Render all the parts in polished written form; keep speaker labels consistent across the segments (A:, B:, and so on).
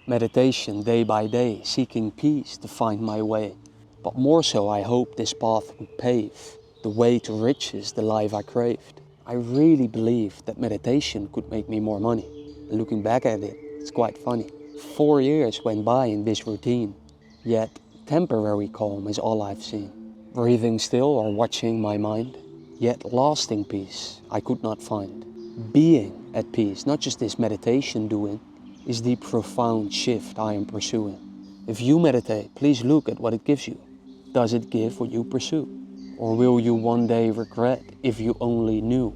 A: Meditation day by day, seeking peace to find my way. But more so, I hope this path would pave the way to riches, the life I craved. I really believed that meditation could make me more money. And looking back at it, it's quite funny. 4 years went by in this routine, yet temporary calm is all I've seen. Breathing still or watching my mind, yet lasting peace I could not find. Being at peace, not just this meditation doing, is the profound shift I am pursuing. If you meditate, please look at what it gives you. Does it give what you pursue? Or will you one day regret if you only knew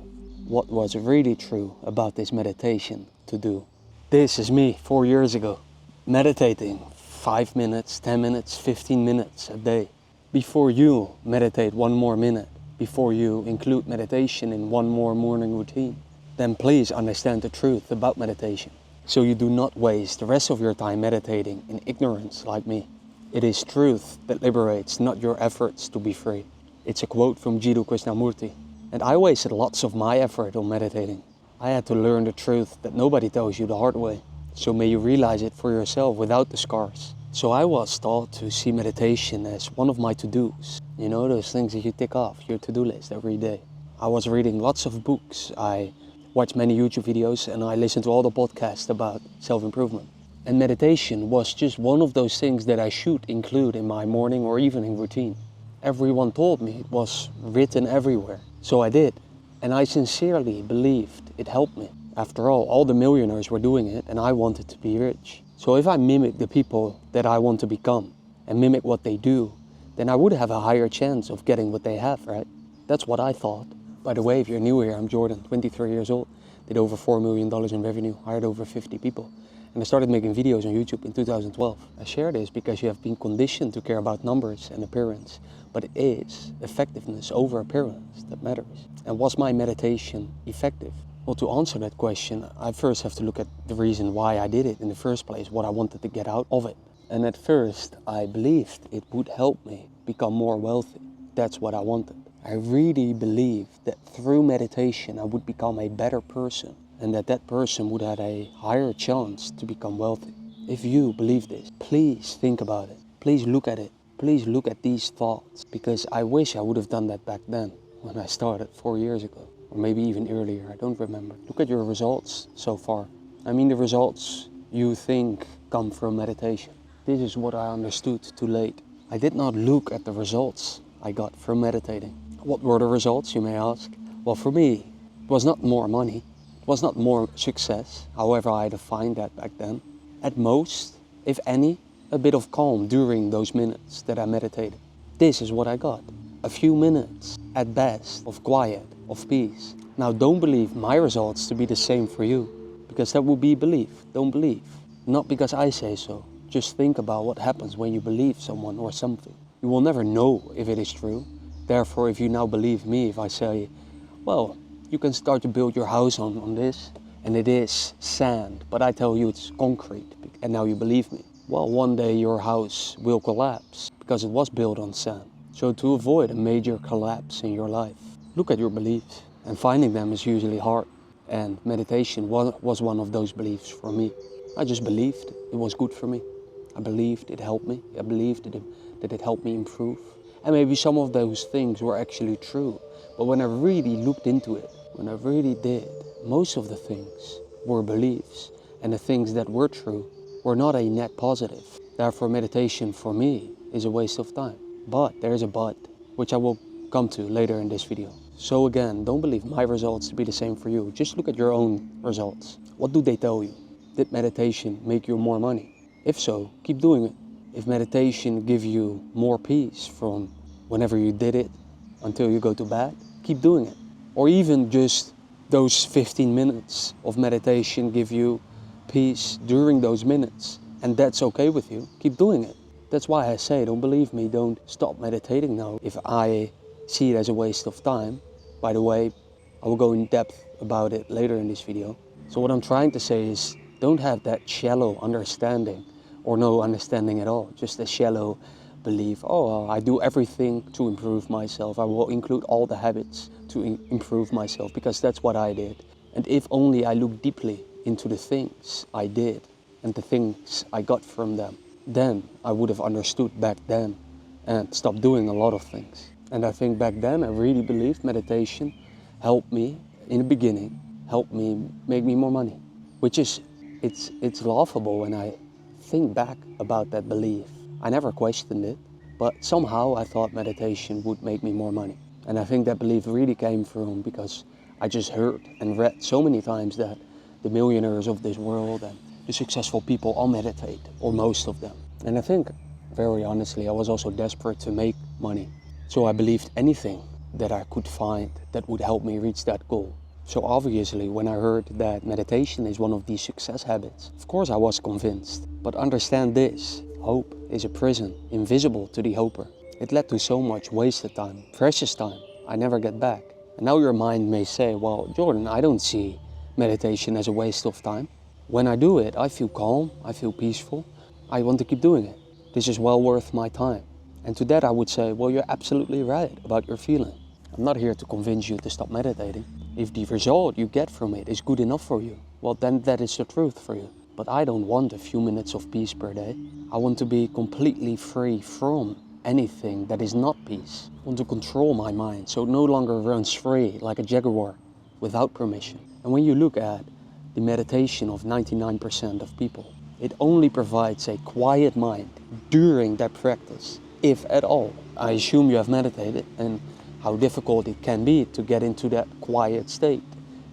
A: what was really true about this meditation to do? This is me 4 years ago, meditating 5 minutes, 10 minutes, 15 minutes a day. Before you meditate 1 more minute, before you include meditation in 1 more morning routine, then please understand the truth about meditation, so you do not waste the rest of your time meditating in ignorance like me. It is truth that liberates, not your efforts to be free. It's a quote from Jiddu Krishnamurti. And I wasted lots of my effort on meditating. I had to learn the truth that nobody tells you the hard way. So may you realize it for yourself without the scars. So I was taught to see meditation as one of my to-dos. You know, those things that you tick off your to-do list every day. I was reading lots of books. I watched many YouTube videos and I listened to all the podcasts about self-improvement. And meditation was just one of those things that I should include in my morning or evening routine. Everyone told me it was written everywhere. So I did. And I sincerely believed it helped me. After all the millionaires were doing it and I wanted to be rich. So if I mimic the people that I want to become and mimic what they do, then I would have a higher chance of getting what they have, right? That's what I thought. By the way, if you're new here, I'm Jordan, 23 years old, did over $4 million in revenue, hired over 50 people. And I started making videos on YouTube in 2012. I share this because you have been conditioned to care about numbers and appearance, but it is effectiveness over appearance that matters. And was my meditation effective? Well, to answer that question, I first have to look at the reason why I did it in the first place, what I wanted to get out of it. And at first, I believed it would help me become more wealthy. That's what I wanted. I really believed that through meditation I would become a better person and that person would have a higher chance to become wealthy. If you believe this, please think about it. Please look at it. Please look at these thoughts, because I wish I would have done that back then when I started 4 years ago, or maybe even earlier, I don't remember. Look at your results so far. I mean, the results you think come from meditation. This is what I understood too late. I did not look at the results I got from meditating. What were the results, you may ask? Well, for me, it was not more money. It was not more success, however I defined that back then. At most, if any, a bit of calm during those minutes that I meditated. This is what I got. A few minutes, at best, of quiet, of peace. Now, don't believe my results to be the same for you, because that would be belief. Don't believe. Not because I say so. Just think about what happens when you believe someone or something. You will never know if it is true. Therefore, if you now believe me, if I say, well, you can start to build your house on this, and it is sand, but I tell you it's concrete, and now you believe me. Well, one day your house will collapse because it was built on sand. So to avoid a major collapse in your life, look at your beliefs, and finding them is usually hard. And meditation was one of those beliefs for me. I just believed it was good for me. I believed it helped me. I believed that it helped me improve. And maybe some of those things were actually true. But when I really looked into it, when I really did, most of the things were beliefs. And the things that were true were not a net positive. Therefore, meditation for me is a waste of time. But there's a but, which I will come to later in this video. So again, don't believe my results to be the same for you. Just look at your own results. What do they tell you? Did meditation make you more money? If so, keep doing it. If meditation give you more peace from whenever you did it until you go to bed, keep doing it. Or even just those 15 minutes of meditation give you peace during those minutes, and that's okay with you, keep doing it. That's why I say, don't believe me, don't stop meditating now if I see it as a waste of time. By the way, I will go in depth about it later in this video. So what I'm trying to say is, don't have that shallow understanding or no understanding at all, just a shallow belief. Oh, I do everything to improve myself. I will include all the habits to improve myself, because that's what I did. And if only I look deeply into the things I did and the things I got from them, then I would have understood back then and stopped doing a lot of things. And I think back then I really believed meditation helped me, in the beginning, helped me make me more money. Which is, it's laughable when I think back about that belief. I never questioned it, but somehow I thought meditation would make me more money. And I think that belief really came from because I just heard and read so many times that the millionaires of this world and the successful people all meditate, or most of them. And I think, very honestly, I was also desperate to make money. So I believed anything that I could find that would help me reach that goal. So obviously, when I heard that meditation is one of these success habits, of course I was convinced. But understand this, hope is a prison, invisible to the hoper. It led to so much wasted time, precious time, I never get back. And now your mind may say, well, Jordan, I don't see meditation as a waste of time. When I do it, I feel calm, I feel peaceful. I want to keep doing it. This is well worth my time. And to that I would say, well, you're absolutely right about your feeling. I'm not here to convince you to stop meditating. If the result you get from it is good enough for you, well, then that is the truth for you. But I don't want a few minutes of peace per day. I want to be completely free from anything that is not peace. I want to control my mind so it no longer runs free like a jaguar without permission. And when you look at the meditation of 99% of people, it only provides a quiet mind during that practice, if at all. I assume you have meditated and how difficult it can be to get into that quiet state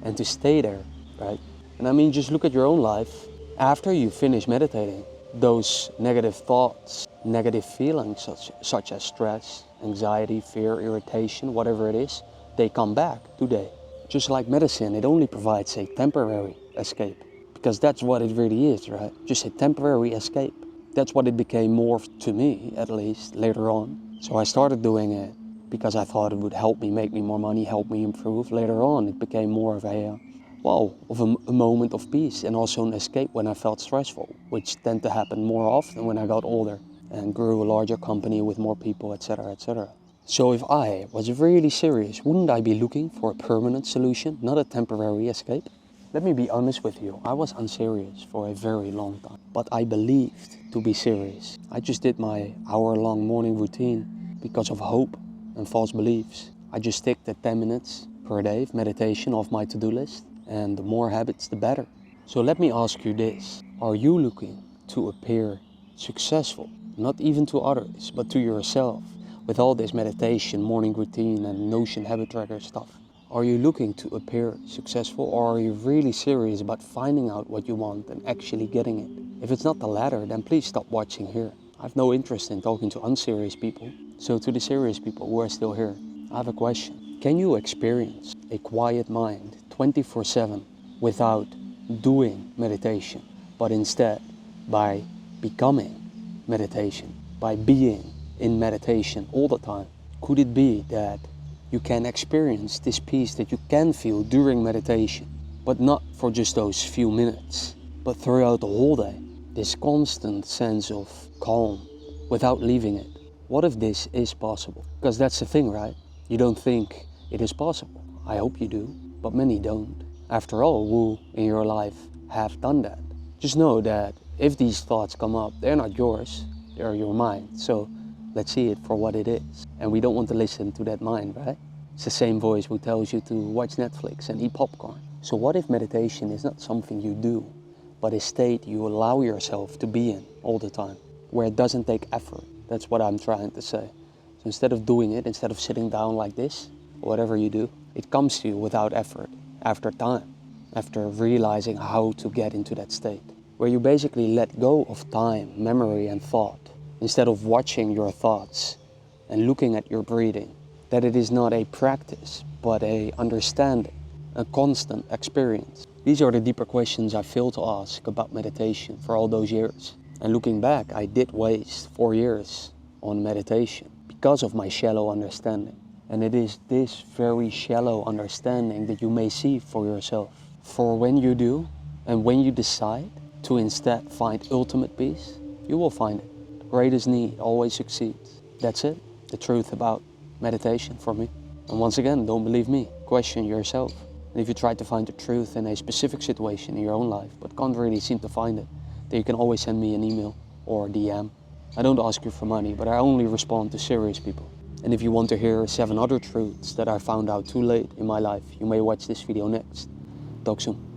A: and to stay there, right? And I mean, just look at your own life. After you finish meditating, those negative thoughts, negative feelings such as stress, anxiety, fear, irritation, whatever it is, they come back, do they? Just like medicine, it only provides a temporary escape, because that's what it really is, right? Just a temporary escape. That's what it became more to me, at least, later on. So I started doing it because I thought it would help me make me more money, help me improve. Later on, it became more of a moment of peace and also an escape when I felt stressful, which tend to happen more often when I got older and grew a larger company with more people, etc., etc. So if I was really serious, wouldn't I be looking for a permanent solution, not a temporary escape? Let me be honest with you, I was unserious for a very long time, but I believed to be serious. I just did my hour-long morning routine because of hope and false beliefs. I just ticked the 10 minutes per day of meditation off my to-do list, and the more habits, the better. So let me ask you this, are you looking to appear successful, not even to others, but to yourself, with all this meditation, morning routine and Notion habit tracker stuff? Are you looking to appear successful, or are you really serious about finding out what you want and actually getting it? If it's not the latter, then please stop watching here. I have no interest in talking to unserious people. So to the serious people who are still here, I have a question. Can you experience a quiet mind 24/7 without doing meditation, but instead by becoming meditation, by being in meditation all the time? Could it be that you can experience this peace that you can feel during meditation, but not for just those few minutes, but throughout the whole day? This constant sense of calm without leaving it. What if this is possible? Because that's the thing, right? You don't think it is possible. I hope you do, but many don't. After all, who in your life have done that? Just know that if these thoughts come up, they're not yours, they're your mind. So let's see it for what it is. And we don't want to listen to that mind, right? It's the same voice who tells you to watch Netflix and eat popcorn. So what if meditation is not something you do, but a state you allow yourself to be in all the time, where it doesn't take effort? That's what I'm trying to say. So instead of doing it, instead of sitting down like this, or whatever you do, it comes to you without effort, after time, after realizing how to get into that state, where you basically let go of time, memory and thought, instead of watching your thoughts and looking at your breathing, that it is not a practice, but a understanding, a constant experience. These are the deeper questions I failed to ask about meditation for all those years. And looking back, I did waste 4 years on meditation because of my shallow understanding. And it is this very shallow understanding that you may see for yourself. For when you do, and when you decide to instead find ultimate peace, you will find it. The greatest need always succeeds. That's it, the truth about meditation for me. And once again, don't believe me, question yourself. And if you try to find the truth in a specific situation in your own life, but can't really seem to find it, then you can always send me an email or a DM. I don't ask you for money, but I only respond to serious people. And if you want to hear 7 other truths that I found out too late in my life, you may watch this video next. Talk soon.